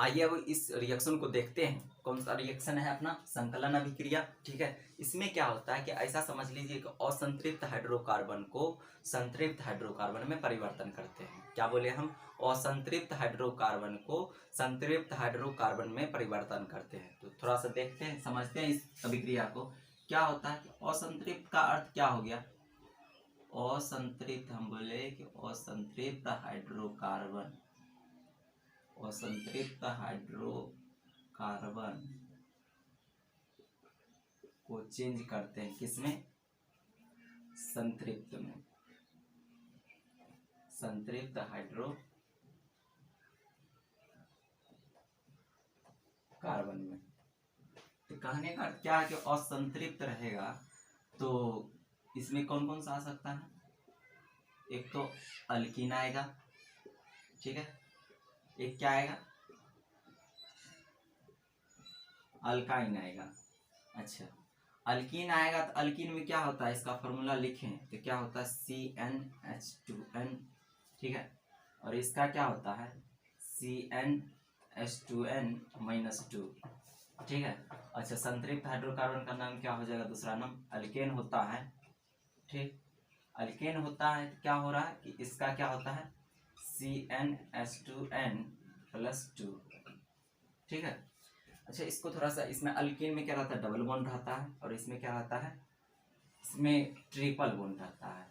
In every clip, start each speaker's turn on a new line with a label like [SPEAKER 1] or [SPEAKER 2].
[SPEAKER 1] आइए अब इस रिएक्शन को देखते हैं। कौन सा रिएक्शन है अपना? संकलन अभिक्रिया। ठीक है, इसमें क्या होता है कि ऐसा समझ लीजिए कि असंतृप्त हाइड्रोकार्बन को संतृप्त हाइड्रोकार्बन में परिवर्तन करते हैं। क्या बोले हम? असंतृप्त हाइड्रोकार्बन को संतृप्त हाइड्रोकार्बन में परिवर्तन करते हैं। तो थोड़ा सा देखते हैं, समझते हैं इस अभिक्रिया को। क्या होता है कि असंतृप्त का अर्थ क्या हो गया? असंतृप्त, हम बोले कि असंतृप्त हाइड्रोकार्बन, असंतृप्त हाइड्रोकार्बन को चेंज करते हैं किसमें? संतृप्त में, संतृप्त हाइड्रोकार्बन में। तो कहने का क्या है कि असंतृप्त रहेगा तो इसमें कौन कौन सा आ सकता है? एक तो अल्कीन आएगा, ठीक है, एक क्या आएगा? अल्काइन आएगा। अच्छा, अल्कीन आएगा तो अल्कीन में क्या होता है? इसका फॉर्मूला लिखें तो क्या होता है? CnH2n, ठीक है, और इसका क्या होता है? CnH2n-2, ठीक है। अच्छा, संतृप्त हाइड्रोकार्बन का नाम क्या हो जाएगा? दूसरा नाम अल्केन होता है, ठीक। अल्केन होता है तो क्या हो रहा है कि इसका क्या होता है? CnH2n+2, ठीक है। अच्छा, इसको थोड़ा सा, इसमें अल्केन में क्या रहता है? डबल बॉन्ड रहता है, और इसमें क्या रहता है? इसमें ट्रिपल बॉन्ड रहता है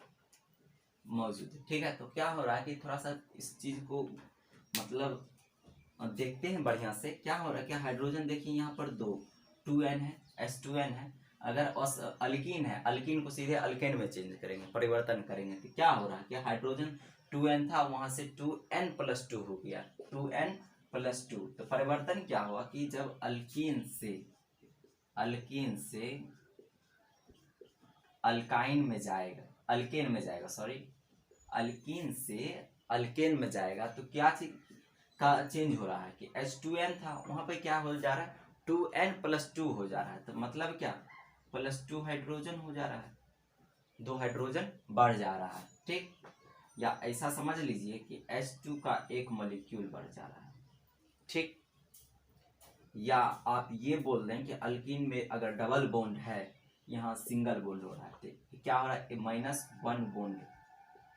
[SPEAKER 1] मौजूद, ठीक है। तो क्या हो रहा है कि थोड़ा सा इस चीज को मतलब देखते हैं बढ़िया से। क्या हो रहा है कि हाइड्रोजन देखिए यहाँ पर 2n है, H2n है। अगर अल्कीन है, अल्कीन को सीधे अल्केन में चेंज करेंगे, परिवर्तन करेंगे, तो क्या हो रहा है कि हाइड्रोजन 2n था, वहां से 2n+2 हो गया, 2n+2। तो परिवर्तन क्या हुआ कि जब अल्कीन से अल्काइन में जाएगा, अल्केन में जाएगा, सॉरी, अल्कीन से अल्केन में जाएगा तो क्या चीज का चेंज हो रहा है कि H2n था, वहां पे क्या हो जा रहा है? 2n+2 हो जा रहा है। तो मतलब क्या? +2 हाइड्रोजन हो जा रहा है, 2 हाइड्रोजन बढ़ जा रहा है, ठीक। या ऐसा समझ लीजिए कि H2 का एक मॉलिक्यूल बढ़ जा रहा है, ठीक। या आप ये बोल दें कि अल्कीन में अगर डबल बॉन्ड है, यहाँ सिंगल बॉन्ड हो रहा है, तो क्या हो रहा है? -1 बॉन्ड,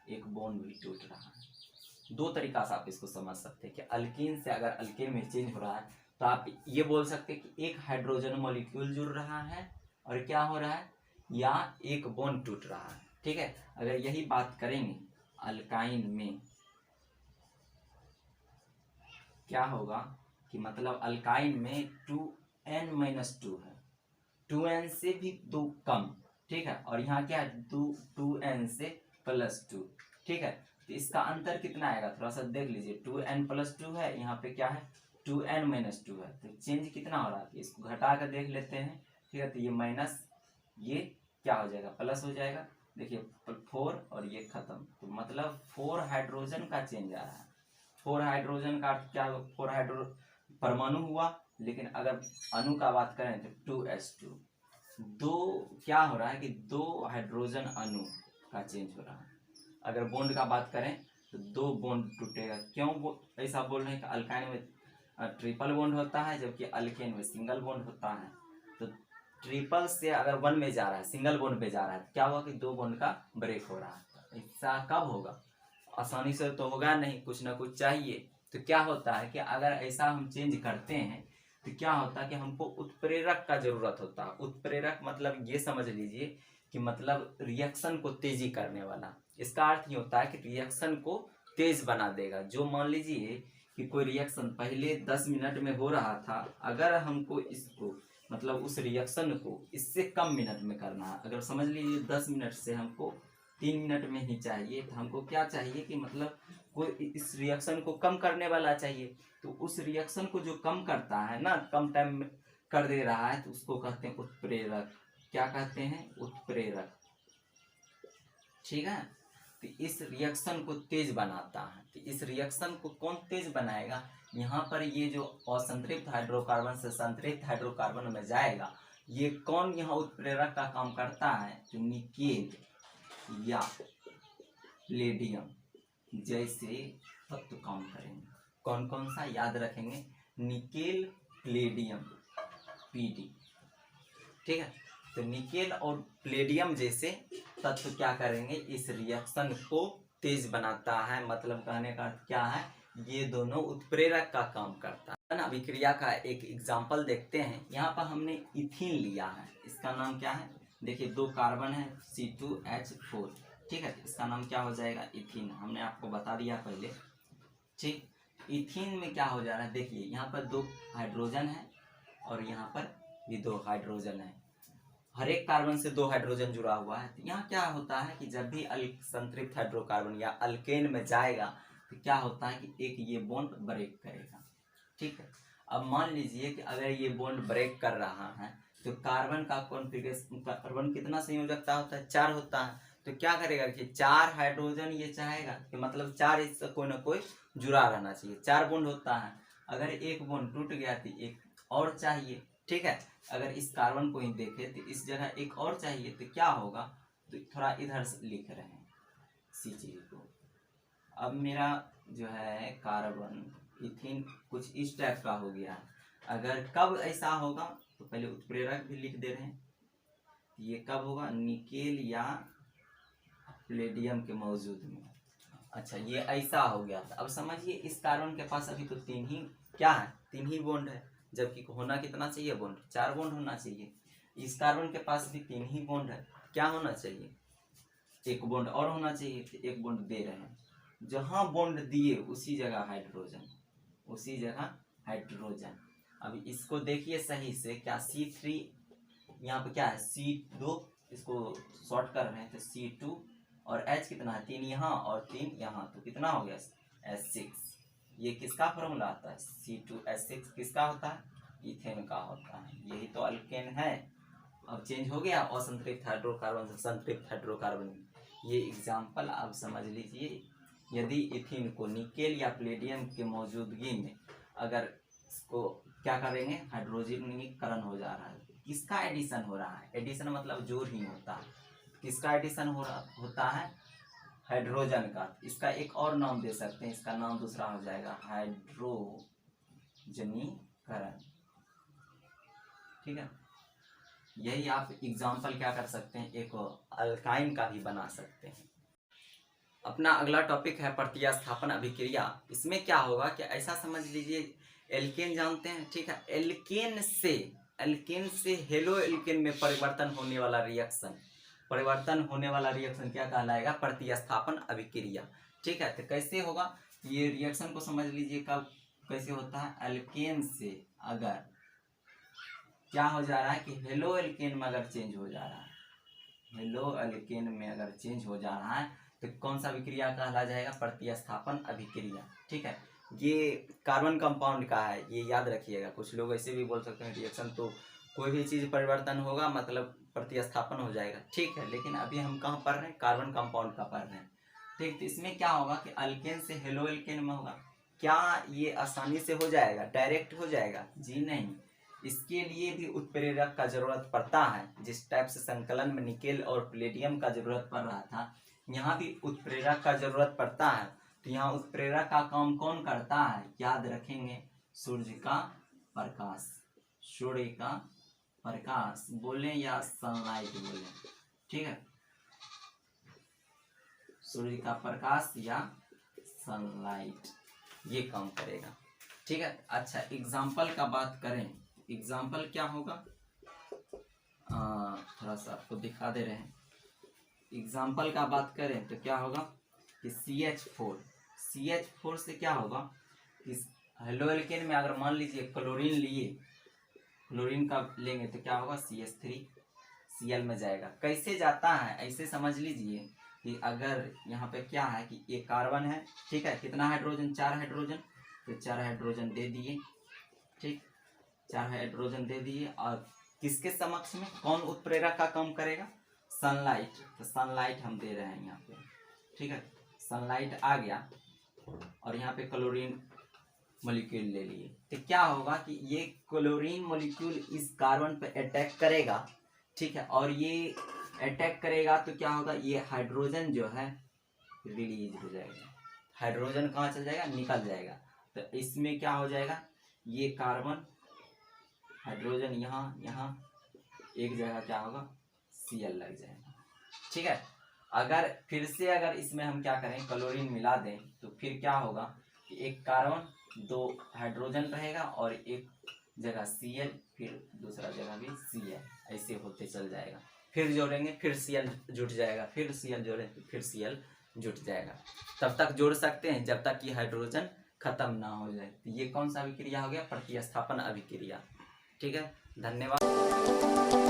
[SPEAKER 1] एक बॉन्ड भी टूट रहा है। दो तरीका से आप इसको समझ सकते हैं कि अल्कीन से अगर अल्केन में चेंज हो रहा है तो आप ये बोल सकते हैं कि एक हाइड्रोजन मॉलिक्यूल जुड़ रहा है और क्या हो रहा है? या एक बॉन्ड टूट रहा है, ठीक है। अगर यही बात करेंगे अल्काइन में, क्या होगा कि मतलब अल्काइन में 2n-2 है, 2n से भी 2 कम, ठीक है, और यहाँ क्या है? 2n से +2, ठीक है। तो इसका अंतर कितना आएगा? थोड़ा सा देख लीजिए, 2n+2 है, यहाँ पे क्या है? 2n-2 है। तो चेंज कितना हो रहा है? इसको घटा कर देख लेते हैं, ठीक है। तो ये माइनस, ये क्या हो जाएगा? प्लस हो जाएगा। देखिए 4 और ये खत्म, तो मतलब 4 हाइड्रोजन का चेंज आ रहा है। 4 हाइड्रोजन का अर्थ क्या? 4 हाइड्रो परमाणु हुआ, लेकिन अगर अणु का बात करें तो 2H2, दो क्या हो रहा है कि 2 हाइड्रोजन अणु का चेंज हो रहा है। अगर बॉन्ड का बात करें तो 2 बॉन्ड टूटेगा। क्यों ऐसा बोल रहे हैं कि अल्काइन में ट्रिपल बॉन्ड होता है जबकि अल्केन में सिंगल बॉन्ड होता है। तो ट्रिपल से अगर 1 में जा रहा है, सिंगल बॉन्ड पे जा रहा है, तो क्या हुआ कि 2 बॉन्ड का ब्रेक हो रहा है। ऐसा कब होगा? आसानी से तो होगा नहीं, कुछ ना कुछ चाहिए। तो क्या होता है कि अगर ऐसा हम चेंज करते हैं तो क्या होता है कि हमको उत्प्रेरक का जरूरत होता है। उत्प्रेरक मतलब ये समझ लीजिए कि मतलब रिएक्शन को तेजी करने वाला। इसका अर्थ ये होता है कि रिएक्शन को तेज बना देगा। जो मान लीजिए कि कोई रिएक्शन पहले 10 मिनट में हो रहा था, अगर हमको इसको मतलब उस रिएक्शन को इससे कम मिनट में करना है, अगर समझ लीजिए 10 मिनट से हमको 3 मिनट में ही चाहिए, तो हमको क्या चाहिए कि मतलब कोई इस रिएक्शन को कम करने वाला चाहिए। तो उस रिएक्शन को जो कम करता है ना, कम टाइम में कर दे रहा है, तो उसको कहते हैं उत्प्रेरक। क्या कहते हैं? उत्प्रेरक, ठीक है। तो इस रिएक्शन को तेज बनाता है। तो इस रिएक्शन को कौन तेज बनाएगा? यहाँ पर ये जो असंतृप्त हाइड्रोकार्बन से संतृप्त हाइड्रोकार्बन में जाएगा, ये कौन यहाँ उत्प्रेरक का काम करता है? तो निकेल या प्लेडियम जैसे तत्व काम करेंगे। कौन कौन सा याद रखेंगे? निकेल प्लेडियम Pd, ठीक है। तो निकेल और प्लेडियम जैसे तत्व क्या करेंगे, इस रिएक्शन को तेज बनाता है। मतलब कहने का अर्थ क्या है, ये दोनों उत्प्रेरक का काम करता है ना। अभिक्रिया का एक एग्जाम्पल देखते हैं। यहाँ पर हमने इथीन लिया है, इसका नाम क्या है, देखिए 2 कार्बन है C2H4, ठीक है। इसका नाम क्या हो जाएगा, इथीन। हमने आपको बता दिया पहले, ठीक। इथीन में क्या हो जा रहा है, देखिए यहाँ पर 2 हाइड्रोजन है और यहाँ पर भी 2 हाइड्रोजन है। हर एक कार्बन से 2 हाइड्रोजन जुड़ा हुआ है। तो यहाँ क्या होता है कि जब भी संतृप्त हाइड्रोकार्बन या अल्केन में जाएगा तो क्या होता है कि एक ये बॉन्ड ब्रेक करेगा, ठीक है। अब मान लीजिए कि अगर ये बॉन्ड ब्रेक कर रहा है तो कार्बन का कॉन्फ़िगरेशन, कार्बन कितना संयोजकता होता है, 4 होता है। तो क्या करेगा कि 4 हाइड्रोजन ये चाहेगा कि मतलब 4 इससे कोई ना कोई जुड़ा रहना चाहिए। 4 बॉन्ड होता है, अगर एक बॉन्ड टूट गया तो एक और चाहिए, ठीक है। अगर इस कार्बन को ही देखे तो इस जगह एक और चाहिए, तो क्या होगा, तो थोड़ा इधर से लिख रहे हैं सी चीज को। अब मेरा जो है कार्बन इथीन कुछ इस टाइप का हो गया है। अगर कब ऐसा होगा, तो पहले उत्प्रेरक भी लिख दे रहे हैं। ये कब होगा, निकेल या प्लेडियम के मौजूद में। अच्छा, ये ऐसा हो गया था। अब समझिए इस कार्बन के पास अभी तो 3 ही क्या है, 3 ही बॉन्ड है, जबकि होना कितना चाहिए बॉन्ड, 4 बॉन्ड होना चाहिए। इस कार्बन के पास भी 3 ही बॉन्ड है, क्या होना चाहिए, 1 बॉन्ड और होना चाहिए। तो 1 बॉन्ड दे रहे हैं, जहां बॉन्ड दिए उसी जगह हाइड्रोजन, उसी जगह हाइड्रोजन। अब इसको देखिए सही से, क्या C3 यहाँ पे क्या है, C2, इसको शॉर्ट कर रहे हैं तो C2 और H कितना है, 3 यहाँ और 3 यहाँ, तो कितना हो गया H6। ये किसका फॉर्मूला आता है, C2H6 किसका होता है, इथेन का होता है। यही तो अल्केन है। अब चेंज हो गया असंतृप्त हाइड्रोकार्बन से संतृप्त हाइड्रोकार्बन। ये एग्जाम्पल आप समझ लीजिए। यदि इथीन को निकेल या प्लेडियम की मौजूदगी में अगर इसको क्या करेंगे, हाइड्रोजनीकरण हो जा रहा है, किसका एडिशन हो रहा है, एडिशन मतलब जोड़ ही होता है, किसका एडिशन होता है, हाइड्रोजन का। इसका एक और नाम दे सकते हैं, इसका नाम दूसरा हो जाएगा हाइड्रोजनीकरण, ठीक है। यही आप एग्जाम्पल क्या कर सकते हैं, एक अल्काइन का भी बना सकते हैं। अपना अगला टॉपिक है प्रतिस्थापन अभिक्रिया। इसमें क्या होगा कि ऐसा समझ लीजिए, एल्केन जानते हैं, ठीक है। एल्केन से हेलो एल्केन में परिवर्तन होने वाला रिएक्शन, क्या कहलाएगा, प्रतिस्थापन अभिक्रिया, ठीक है। तो कैसे होगा, ये रिएक्शन को समझ लीजिए कब कैसे होता है। एल्केन से अगर क्या हो जा रहा है कि हेलो एल्केन में अगर चेंज हो जा रहा है, हेलो एल्केन में अगर चेंज हो जा रहा है तो कौन सा अभिक्रिया कहला जाएगा, प्रतिस्थापन अभिक्रिया, ठीक है। ये कार्बन कंपाउंड का है, ये याद रखिएगा। कुछ लोग ऐसे भी बोल सकते हैं रिएक्शन तो कोई भी चीज परिवर्तन होगा मतलब प्रतिस्थापन हो जाएगा, ठीक है। लेकिन अभी हम कहाँ पढ़ रहे हैं, कार्बन कंपाउंड का पढ़ रहे हैं, ठीक। तो इसमें क्या होगा कि अल्केन से हेलो एल्केन में होगा, क्या ये आसानी से हो जाएगा, डायरेक्ट हो जाएगा, जी नहीं। इसके लिए भी उत्प्रेरक का जरूरत पड़ता है। जिस टाइप से संकलन में निकेल और प्लेडियम का जरूरत पड़ रहा था, यहाँ भी उत्प्रेरक का जरूरत पड़ता है। तो यहाँ उत्प्रेरक का काम कौन करता है, याद रखेंगे, सूर्य का प्रकाश, सूर्य का प्रकाश बोले या सनलाइट बोले, ठीक है। सूर्य का प्रकाश या सनलाइट ये काम करेगा, ठीक है। अच्छा, एग्जाम्पल का बात करें, एग्जाम्पल क्या होगा, थोड़ा सा आपको दिखा दे रहे हैं। एग्जाम्पल का बात करें तो क्या होगा कि CH4 से क्या होगा, इस हेलो एल्केन में अगर मान लीजिए क्लोरीन लिए, क्लोरीन का लेंगे तो क्या होगा, CH3Cl में जाएगा। कैसे जाता है ऐसे समझ लीजिए कि अगर यहाँ पे क्या है कि ये कार्बन है, ठीक है, कितना हाइड्रोजन, 4 हाइड्रोजन, तो 4 हाइड्रोजन दे दिए, ठीक, 4 हाइड्रोजन दे दिए। और किसके समक्ष में कौन उत्प्रेरक का काम करेगा, सनलाइट। तो सनलाइट हम दे रहे हैं यहाँ पे, ठीक है। सनलाइट आ गया और यहाँ पे क्लोरीन मॉलिक्यूल ले लिए, तो क्या होगा कि ये क्लोरीन मॉलिक्यूल इस कार्बन पे अटैक करेगा, ठीक है। और ये अटैक करेगा तो क्या होगा, ये हाइड्रोजन जो है रिलीज हो जाएगा, हाइड्रोजन कहाँ चल जाएगा, निकल जाएगा। तो इसमें क्या हो जाएगा ये कार्बन हाइड्रोजन यहाँ एक जगह क्या होगा, Cl लग जाएगा। ठीक है, अगर फिर से अगर इसमें हम क्या करें, क्लोरीन मिला दें तो फिर क्या होगा कि एक कार्बन 2 हाइड्रोजन रहेगा और एक जगह Cl, फिर दूसरा जगह भी Cl, ऐसे होते चल जाएगा। फिर जोड़ेंगे फिर Cl जुट जाएगा, फिर Cl जोड़ेंगे फिर Cl जुट जाएगा। तब तक जोड़ सकते हैं जब तक कि हाइड्रोजन खत्म ना हो जाए। तो ये कौन सा अभिक्रिया हो गया, प्रतिस्थापन अभिक्रिया। ठीक है, धन्यवाद।